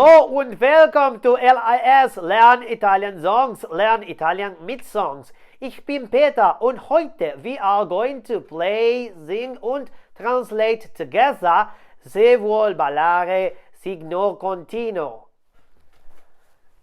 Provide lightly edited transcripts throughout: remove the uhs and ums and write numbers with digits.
Hallo und welcome to LIS Lern Italian Songs, Lern Italian mit Songs. Ich bin Peter und heute we are going to play, sing und translate together Se vuol ballare, Signor Contino.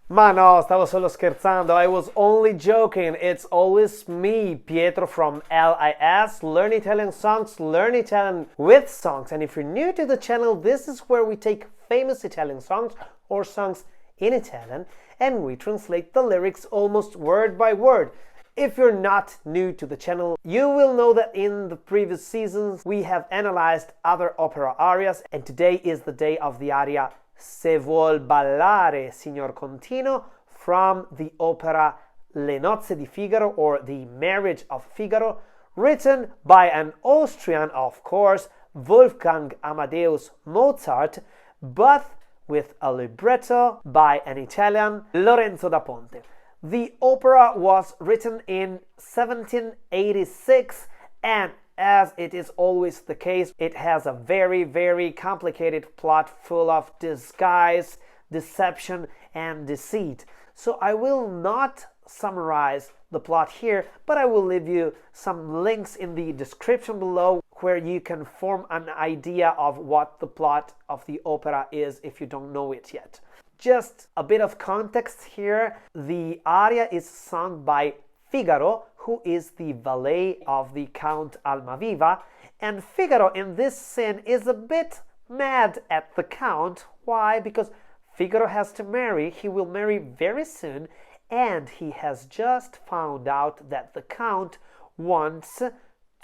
Ma no, stavo solo scherzando. I was only joking. It's always me, Pietro from LIS. Learn Italian songs, learn Italian with songs. And if you're new to the channel, this is where we take famous Italian songs or songs in Italian and we translate the lyrics almost word by word. If you're not new to the channel, you will know that in the previous seasons we have analyzed other opera arias, and today is the day of the aria Se vuol ballare, Signor Contino, from the opera Le Nozze di Figaro, or the Marriage of Figaro, written by an Austrian, of course, Wolfgang Amadeus Mozart, but with a libretto by an Italian, Lorenzo da Ponte. The opera was written in 1786, and as it is always the case, it has a very, very complicated plot full of disguise, deception, and deceit. So I will not summarize the plot here, but I will leave you some links in the description below where you can form an idea of what the plot of the opera is if you don't know it yet. Just a bit of context here. The aria is sung by Figaro, who is the valet of the Count Almaviva, and Figaro in this scene is a bit mad at the Count. Why? Because Figaro has to marry. He will marry very soon, and he has just found out that the Count wants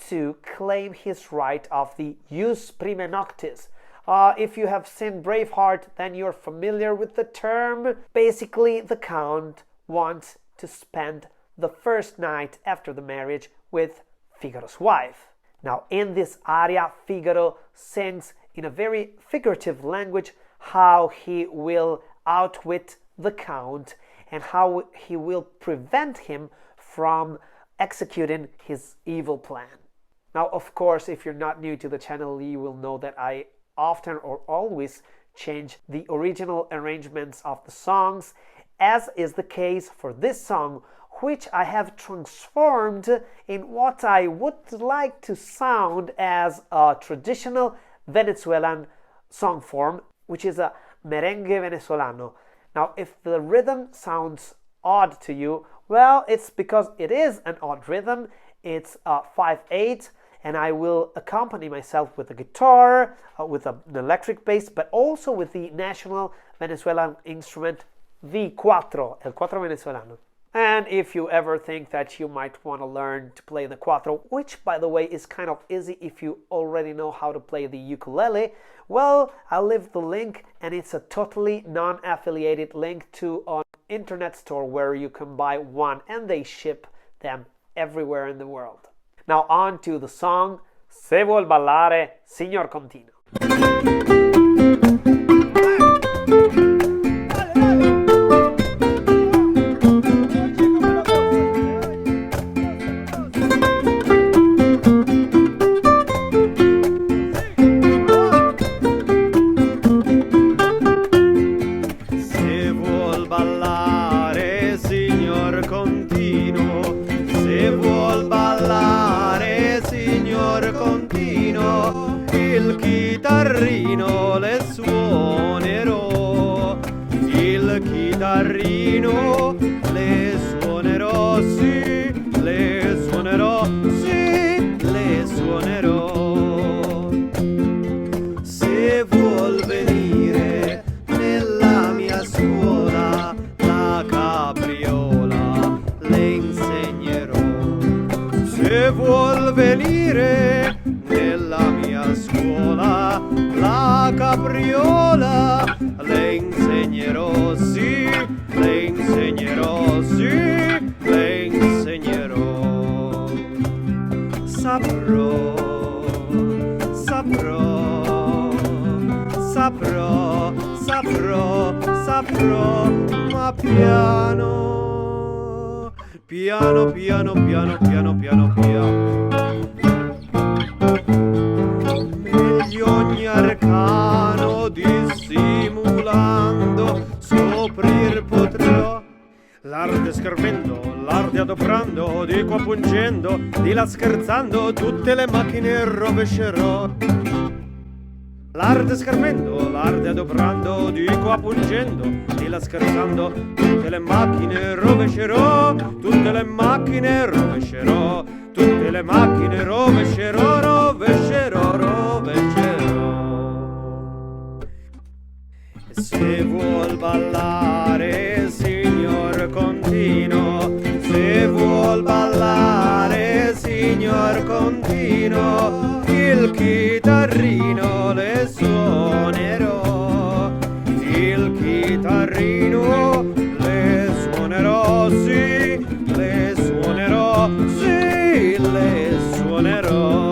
to claim his right of the jus prime noctis. If you have seen Braveheart, then you're familiar with the term. Basically, the Count wants to spend the first night after the marriage with Figaro's wife. Now, in this aria, Figaro sings in a very figurative language how he will outwit the Count and how he will prevent him from executing his evil plan. Now, of course, if you're not new to the channel, you will know that I often or always change the original arrangements of the songs, as is the case for this song, which I have transformed in what I would like to sound as a traditional Venezuelan song form, which is a merengue venezolano. Now, if the rhythm sounds odd to you, well, it's because it is an odd rhythm. It's 5/8, and I will accompany myself with a guitar, with an electric bass, but also with the national Venezuelan instrument, the Cuatro, el Cuatro venezolano. And if you ever think that you might want to learn to play the Cuatro, which by the way is kind of easy if you already know how to play the ukulele, well, I'll leave the link, and it's a totally non-affiliated link to an internet store where you can buy one, and they ship them everywhere in the world. Now on to the song Se vuol ballare, Signor Contino. Se vuol ballare, Signor Contino, se vuol ballare, Signor Contino, il chitarrino le suonerò, il chitarrino le suonerò, sì, le suonerò, sì, le suonerò. Se vuol venire nella mia scuola la capriola le insegnerò. Se vuol venire nella mia scuola la capriola le insegnerò, sì, le insegnerò, sì, le insegnerò. Saprò, saprò, saprò, saprò, saprò, ma piano, piano, piano, piano, piano, piano, piano. Meglio ogni arcano dissimulando l'arte schermendo, l'arte adoprando, di qua pungendo, di là scherzando, tutte le macchine rovescerò. L'arte schermendo, l'arte adoprando, di qua pungendo, di là scherzando, tutte le macchine rovescerò, tutte le macchine rovescerò, tutte le macchine rovescerò, rovescerò, rovescerò. Se vuol ballare, signor Contino, se vuol ballare, signor Contino, il chitarrino le suonerò, il chitarrino le suonerò, sì, le suonerò, sì, le suonerò.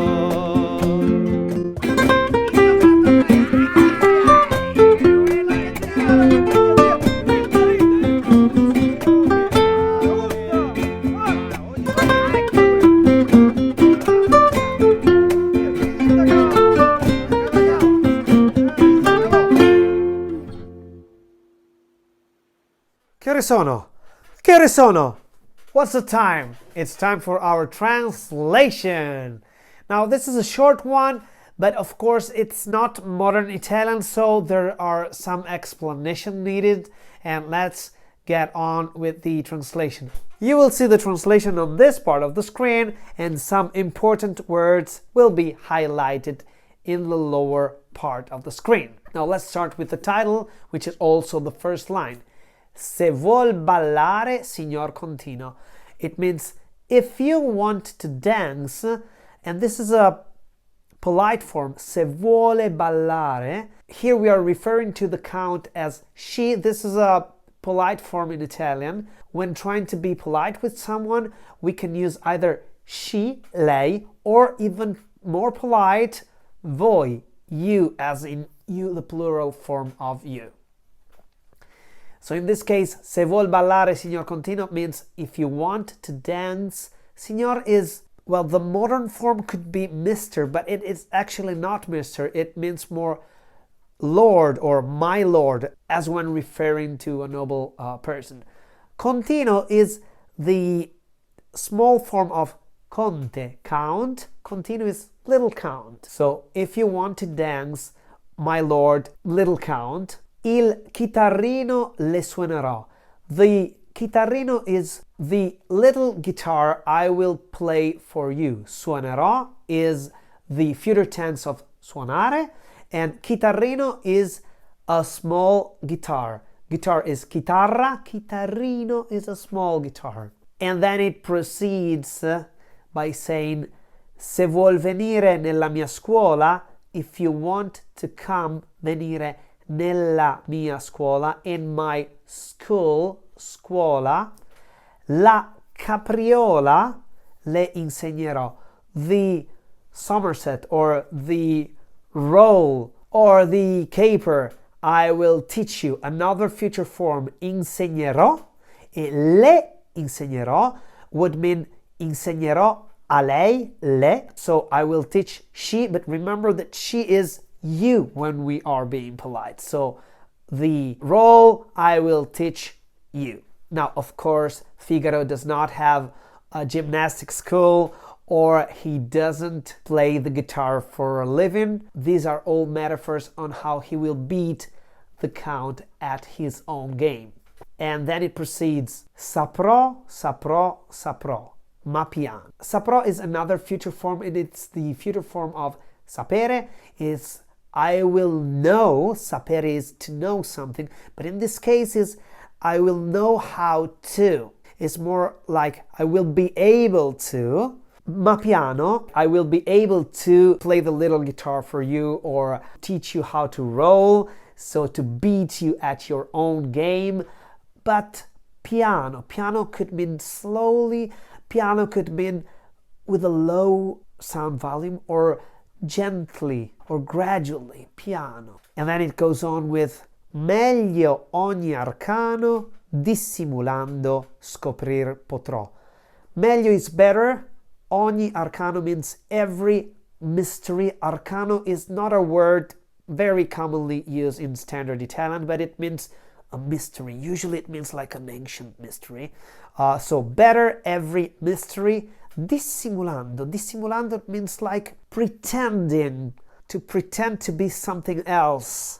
Che ore sono? Che ore sono? What's the time? It's time for our translation. Now, this is a short one, but of course it's not modern Italian, so there are some explanation needed, and let's get on with the translation. You will see the translation on this part of the screen, and some important words will be highlighted in the lower part of the screen. Now, let's start with the title, which is also the first line. Se vuol ballare, Signor Contino. It means if you want to dance, and this is a polite form, se vuole ballare. Here we are referring to the count as she. This is a polite form in Italian. When trying to be polite with someone, we can use either she, lei, or even more polite, voi, you, as in you, the plural form of you. So in this case, se vuol ballare, Signor Contino means if you want to dance. Signor is, well, the modern form could be Mr., but it is actually not Mr. It means more Lord or my Lord, as when referring to a noble person. Contino is the small form of Conte, count. Contino is little count. So if you want to dance, my Lord, little count. Il chitarrino le suonerò. The chitarrino is the little guitar I will play for you. Suonerò is the future tense of suonare, and chitarrino is a small guitar. Guitar is chitarra, chitarrino is a small guitar. And then it proceeds by saying, se vuol venire nella mia scuola, if you want to come, venire nella mia scuola, in my school, scuola, la capriola le insegnerò. The somerset or the roll or the caper, I will teach you. Another future form, insegnerò, e le insegnerò would mean insegnerò a lei, le, so I will teach she, but remember that she is you when we are being polite. So the role, I will teach you. Now, of course, Figaro does not have a gymnastic school, or he doesn't play the guitar for a living. These are all metaphors on how he will beat the count at his own game. And then it proceeds, saprò, saprò, saprò, ma piano. Saprò is another future form, and it's the future form of sapere. Is I will know. Sapere is to know something, but in this case is I will know how to. It's more like I will be able to. Ma piano, I will be able to play the little guitar for you or teach you how to roll, so to beat you at your own game. But piano, piano could mean slowly, piano could mean with a low sound volume, or gently or gradually, piano. And then it goes on with meglio ogni arcano dissimulando scoprir potrò. Meglio is better. Ogni arcano means every mystery. Arcano is not a word very commonly used in standard Italian, but it means a mystery. Usually it means like an ancient mystery. So better every mystery. Dissimulando. Dissimulando means like pretending, to pretend to be something else,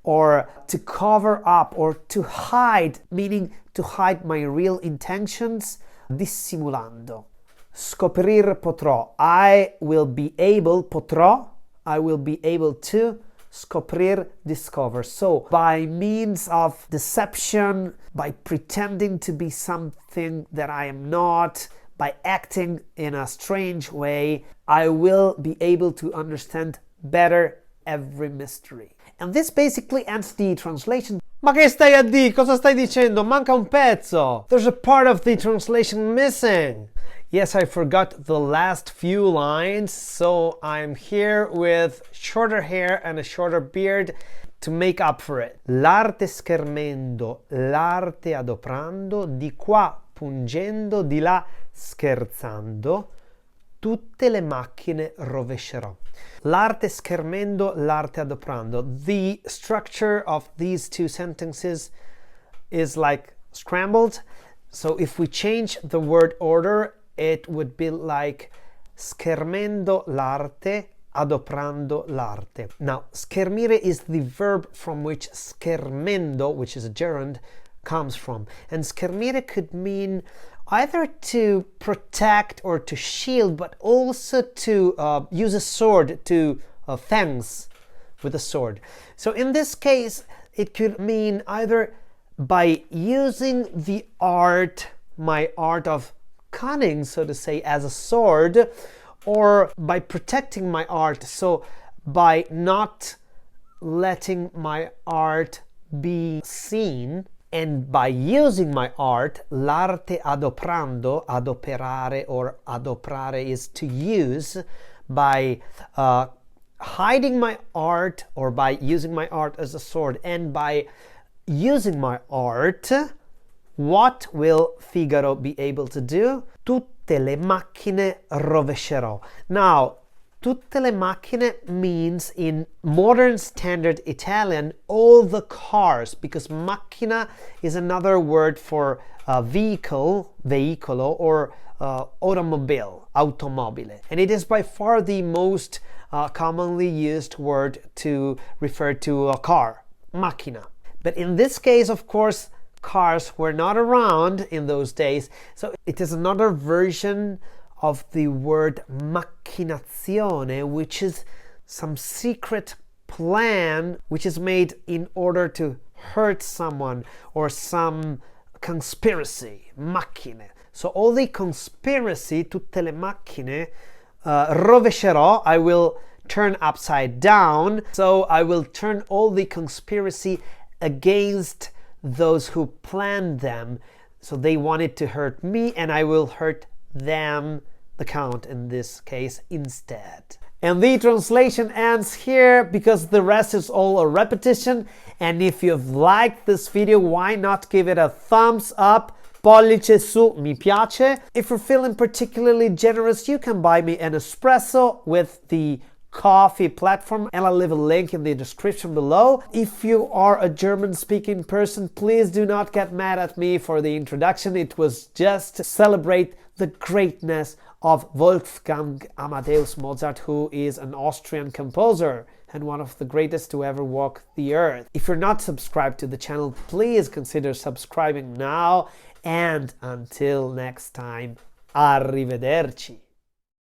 or to cover up, or to hide, meaning to hide my real intentions. Dissimulando. Scoprir potrò. I will be able, potrò, I will be able to. Scoprir, discover. So by means of deception, by pretending to be something that I am not, by acting in a strange way, I will be able to understand better every mystery. And this basically ends the translation. Ma che stai a dire? Cosa stai dicendo? Manca un pezzo. There's a part of the translation missing. Yes, I forgot the last few lines, so I'm here with shorter hair and a shorter beard to make up for it. L'arte schermendo, l'arte adoprando, di qua pungendo, di là scherzando, tutte le macchine rovescerò. L'arte schermendo, l'arte adoprando. The structure of these two sentences is like scrambled. So if we change the word order, it would be like schermendo l'arte, adoprando l'arte. Now, schermire is the verb from which schermendo, which is a gerund, comes from. And schermire could mean either to protect or to shield, but also to use a sword, to fence with a sword. So in this case, it could mean either by using the art, my art of cunning, so to say, as a sword, or by protecting my art, so by not letting my art be seen, and by using my art, l'arte adoprando, adoperare or adoprare is to use, by hiding my art or by using my art as a sword, and by using my art, what will Figaro be able to do? Tutte le macchine rovescerò. Now, tutte le macchine means in modern standard Italian all the cars, because macchina is another word for vehicle, veicolo, or automobile, automobile. And it is by far the most commonly used word to refer to a car, macchina. But in this case, of course, cars were not around in those days, so it is another version of the word macchinazione, which is some secret plan which is made in order to hurt someone, or some conspiracy, macchine. So all the conspiracy, tutte le macchine, rovescerò, I will turn upside down, so I will turn all the conspiracy against those who planned them. So they wanted to hurt me, and I will hurt them, the count in this case, instead. And the translation ends here, because the rest is all a repetition. And if you've liked this video, why not give it a thumbs up, pollice su, mi piace. If you're feeling particularly generous, you can buy me an espresso with the coffee platform, and I'll leave a link in the description below. If you are a German-speaking person, please do not get mad at me for the introduction. It was just to celebrate the greatness of Wolfgang Amadeus Mozart, who is an Austrian composer and one of the greatest to ever walk the earth. If you're not subscribed to the channel, please consider subscribing now, and until next time, arrivederci.